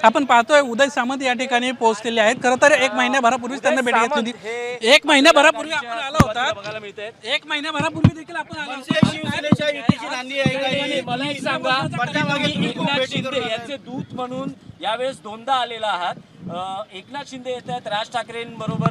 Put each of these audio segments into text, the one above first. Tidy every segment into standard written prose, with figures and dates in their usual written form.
आपण पाहतोय उदय सामंत या ठिकाणी पोहोचलेले आहेत। खरं तर एक महिन्याभरापूर्वीच त्यांना भेट घेतली होती। एक महिन्याभरापूर्वी आपण आलो होता, एक महिन्याभरापूर्वी देखील आपण आलो होतो। शिवसेनेच्या युतीची नांदी आहे आणि मला एक सांगा, एकनाथ शिंदे यांचे दूत म्हणून यावेळेस दोनदा आलेला आहात। एकनाथ शिंदे येत आहेत, राज ठाकरेंबरोबर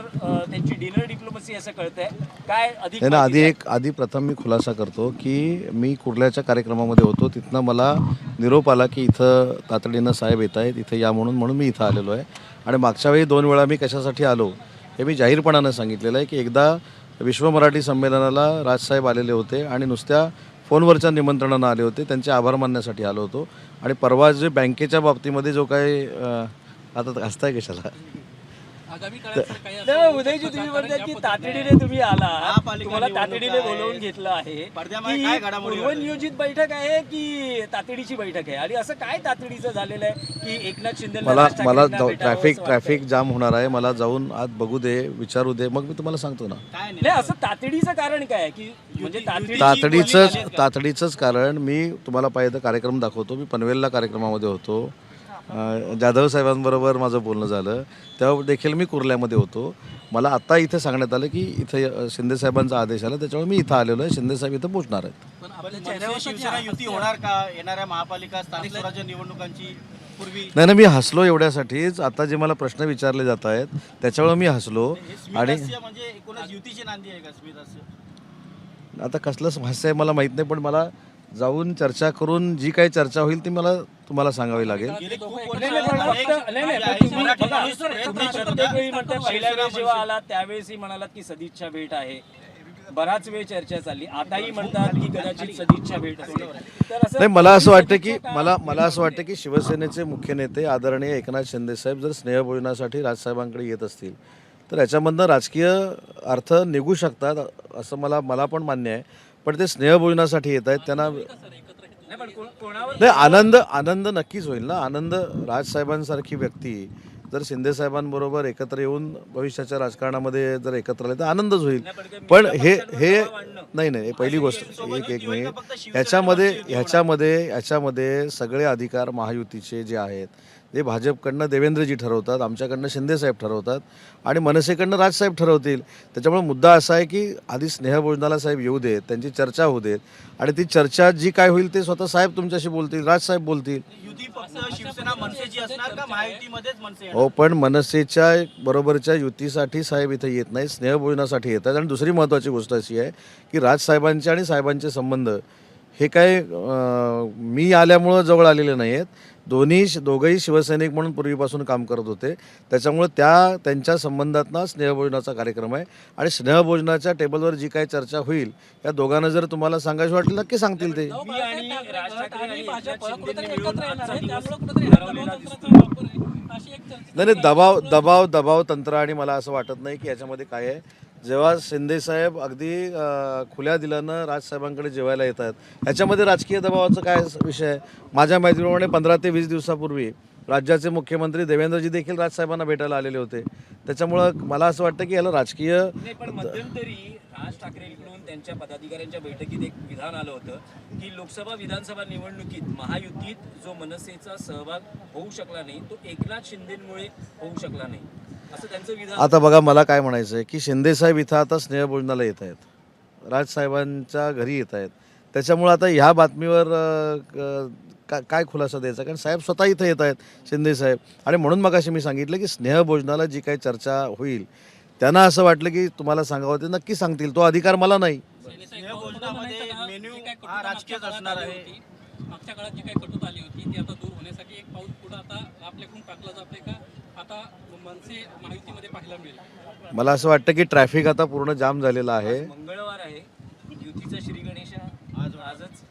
त्यांची डिनर डिप्लोमसी असं कळतंय, काय अधिक आधी प्रथम मी खुलासा करतो की मी कुर्ल्याच्या कार्यक्रमामध्ये होतो, तिथनं मला निरोप आला की इथं तातडीनं साहेब येत आहेत, इथं या म्हणून मी इथं आलेलो आहे। आणि मागच्या वेळी 2 वेळा मी कशासाठी आलो हे मी जाहीरपणानं सांगितलेलं आहे की एकदा विश्व मराठी संमेलनाला राजसाहेब आलेले होते आणि नुसत्या फोनवरच्या निमंत्रणानं आले होते, त्यांचे आभार मानण्यासाठी आलो होतो। आणि परवा जे बँकेच्या बाबतीमध्ये जो काही आता हसताय कशाला उदयजी तुम्ही म्हणताय की तातडीने तुम्ही आला, तुम्हाला तातडीने बोलवून घेतलं आहे, पूर्वनियोजित बैठक आहे की तातडीची बैठक आहे? आणि असं काय तातडीचं झालेलं आहे की एकनाथ शिंदे मला ट्रॅफिक जाम होणार आहे, मला जाऊन आत बघू दे, विचारू दे, मग मी तुम्हाला सांगतो ना। नाही, असं तातडीचं कारण काय आहे की म्हणजे तातडीचंच कारण मी तुम्हाला पाहिजे कार्यक्रम दाखवतो। मी पनवेलला कार्यक्रमामध्ये होतो, जाधव साहेबांबरोबर माझं बोलणं झालं, तेव्हा देखील मी कुर्ल्यामध्ये होतो। मला आता इथे सांगण्यात आलं की इथं शिंदे साहेबांचा आदेश आला, त्याच्यामुळे मी इथं आलेलो आहे। शिंदे साहेब इथं पोहोचणार आहेत। शिवसेना युती होणार का येणाऱ्या महापालिका स्थानिक स्वराज्य निवडणुकांची पूर्वी? नाही, मी हसलो एवढ्यासाठीच, आता जे मला प्रश्न विचारले जात आहेत त्याच्यामुळे मी हसलो। आणि म्हणजे एकूणच युतीची नांदी आहे का स्मित हास्य? आता कसलं हास्य आहे मला माहीत नाही, पण मला जाऊन चर्चा करून जी काही चर्चा होईल ती मला तुम्हाला सांगावी लागेल। पहिल्या वेळेस जेव्हा आला त्यावेळेसही म्हणालात की सदिच्छा भेट आहे, बराच वेळ चर्चा चालली, आताही म्हणतात की कदाचित सदिच्छा भेट असेल। नाही, मला असं वाटतं की शिवसेनेचे मुख्य नेते आदरणीय एकनाथ शिंदे साहेब जर स्नेहभोजनासाठी राजसाहेबांकडे येत असतील तर याच्यामधनं राजकीय अर्थ निघू शकतात, असं मला पण मान्य आहे। पण ते स्नेहभोजनासाठी येत आहेत, त्यांना नाही, आनंद नक्कीच होईल ना। आनंद, राजसाहेबांसारखी व्यक्ती जर शिंदे साहेबांबरोबर एकत्र येऊन भविष्याच्या राजकारणामध्ये जर एकत्र आले तर आनंदच होईल। पण हे नाही, पहिली गोष्ट एक मिनिट, ह्याच्यामध्ये सगळे अधिकार महायुतीचे जे आहेत, जे भाजपकडनं देवेंद्रजी ठरवतात, आमच्याकडनं शिंदेसाहेब ठरवतात आणि मनसेकडनं राजसाहेब ठरवतील। त्याच्यामुळे मुद्दा असा आहे की आधी स्नेहभोजनाला साहेब येऊ देत, त्यांची चर्चा होऊ देत, आणि ती चर्चा जी काय होईल ते स्वतः साहेब तुमच्याशी बोलतील, राजसाहेब बोलतील। शिवसेना मनसेची असणार का महायुतीमध्येच मनसे? हो, पण मनसेच्या बरोबरच्या युतीसाठी साहेब इथे येत नाही, स्नेहभोजनासाठी येतात। आणि दुसरी महत्त्वाची गोष्ट अशी आहे की राजसाहेबांचे आणि साहेबांचे संबंध हे काय मी आल्यामुळं जवळ आलेले नाही आहेत। दोघंही शिवसैनिक म्हणून पूर्वीपासून काम करत होते, त्याच्यामुळे त्यांच्या संबंधातनं स्नेहभोजनाचा कार्यक्रम आहे। आणि स्नेहभोजनाच्या टेबलवर जी काही चर्चा होईल या दोघांना जर तुम्हाला सांगायचं वाटलं नक्की सांगतील ते। नाही, दबाव तंत्र, आणि मला असं वाटत नाही की याच्यामध्ये काय आहे। जेव्हा शिंदेसाहेब अगदी खुल्या दिलानं राजसाहेबांकडे जेवायला येतात, ह्याच्यामध्ये राजकीय दबावाचा काय विषय आहे? माझ्या माहितीप्रमाणे 15 ते 20 दिवसापूर्वी राज्याचे मुख्यमंत्री देवेंद्रजी देखील राजसाहेबांना भेटायला आलेले होते। त्याच्यामुळं मला असं वाटतं की याला राजकीय मध्यंतरी राज ठाकरेंकडून त्यांच्या पदाधिकाऱ्यांच्या बैठकीत एक विधान आलं होतं की लोकसभा विधानसभा निवडणुकीत महायुतीत जो मनसेचा सहभाग होऊ शकला नाही तो एकनाथ शिंदेमुळे होऊ शकला नाही, असं त्यांचं विधान। आता बघा, मला काय म्हणायचं आहे की शिंदेसाहेब इथं आता स्नेहभोजनाला येत आहेत, राजसाहेबांच्या घरी येत आहेत, त्याच्यामुळं आता ह्या बातमीवर काय खुलासा द्यायचा? कारण साहेब स्वतः इथं येत आहेत, शिंदेसाहेब। आणि म्हणून मगाशी मी सांगितलं की स्नेहभोजनाला जी काही चर्चा होईल त्यांना असं वाटलं की तुम्हाला सांगावं ते नक्की सांगतील, तो अधिकार मला नाही। मागच्या काळात जी काही कटुता आली होती ती आता दूर होण्यासाठी एक पाऊल पुढे आता आपल्याकडून टाकलं जातंय का? आता मनसे महायुतीमध्ये पाहायला मिळेल? मला असं वाटतं की ट्रॅफिक आता पूर्ण जाम झालेला आहे। मंगळवार आहे, युतीचा श्री गणेश आजच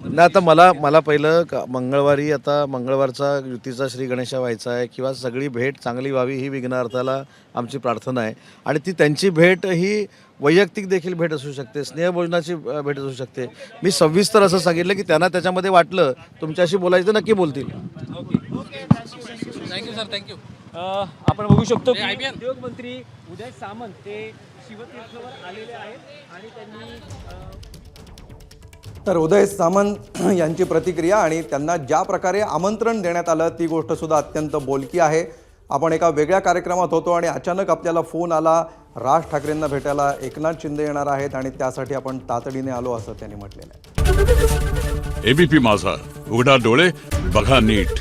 नाही, आता मला पहिलं मंगळवारी, आता मंगळवारचा युतीचा श्री गणेशा व्हायचा आहे किंवा सगळी भेट चांगली व्हावी ही विघ्नार्थाला आमची प्रार्थना आहे। आणि ती त्यांची भेट ही वैयक्तिक देखील भेट असू शकते, स्नेहभोजनाची भेट असू शकते। मी सविस्तर असं सांगितलं की त्यांना त्याच्यामध्ये वाटलं तुमच्याशी बोलायचं नक्की बोलतील। Thank you sir, thank you. आपण बघू शकतो की उद्योगमंत्री उदय सामंत हे शिवतीर्थवर आलेले आहेत आणि त्यांनी तर उदय सामंत यांची प्रतिक्रिया आणि त्यांना ज्या प्रकारे आमंत्रण देण्यात आलं ती गोष्टसुद्धा अत्यंत बोलकी आहे. आपण एका वेगळ्या कार्यक्रमात होतो आणि अचानक आपल्याला फोन आला, राज ठाकरेंना भेटायला एकनाथ शिंदे येणार आहेत आणि त्यासाठी आपण तातडीने आलो असं त्यांनी म्हटलेलं आहे. एबीपी माझा, उघडा डोळे बघा नीट.